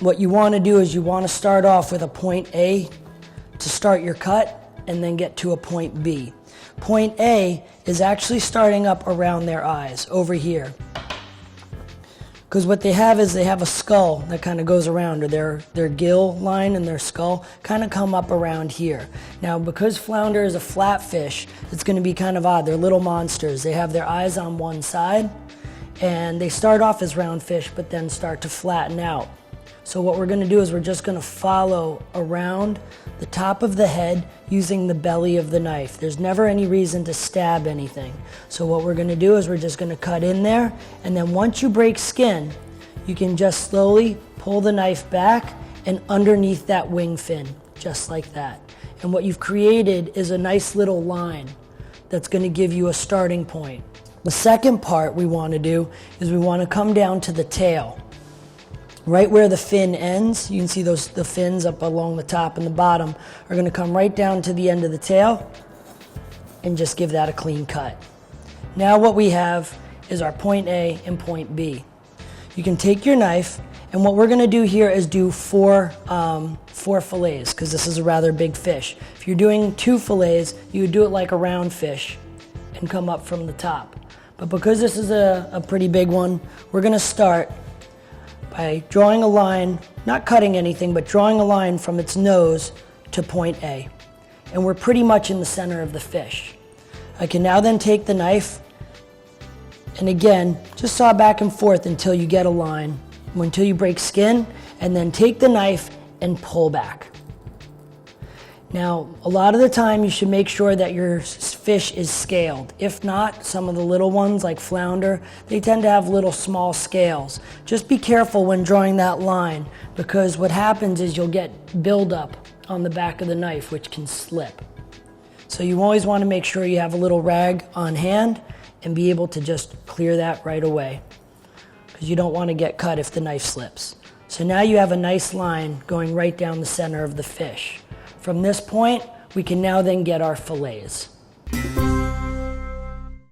what you want to do is you want to start off with a point A to start your cut and then get to a point B. Point A is actually starting up around their eyes, over here. Because what they have is they have a skull that kind of goes around, or their gill line and their skull kind of come up around here. Now, because flounder is a flat fish, it's going to be kind of odd. They're little monsters. They have their eyes on one side, and they start off as round fish, but then start to flatten out. So what we're going to do is we're just going to follow around the top of the head using the belly of the knife. There's never any reason to stab anything. So what we're going to do is we're just going to cut in there, and then once you break skin, you can just slowly pull the knife back and underneath that wing fin, just like that. And what you've created is a nice little line that's going to give you a starting point. The second part we want to do is we want to come down to the tail. Right where the fin ends, you can see the fins up along the top and the bottom are going to come right down to the end of the tail and just give that a clean cut. Now what we have is our point A and point B. You can take your knife, and what we're going to do here is do four fillets, because this is a rather big fish. If you're doing 2 fillets, you would do it like a round fish and come up from the top. But because this is a pretty big one, we're going to start by drawing a line, not cutting anything, but drawing a line from its nose to point A. And we're pretty much in the center of the fish. I can now then take the knife and again, just saw back and forth until you get a line, until you break skin, and then take the knife and pull back. Now, a lot of the time you should make sure that your fish is scaled. If not, some of the little ones like flounder, they tend to have little small scales. Just be careful when drawing that line, because what happens is you'll get buildup on the back of the knife, which can slip. So you always want to make sure you have a little rag on hand and be able to just clear that right away, because you don't want to get cut if the knife slips. So now you have a nice line going right down the center of the fish. From this point, we can now then get our fillets.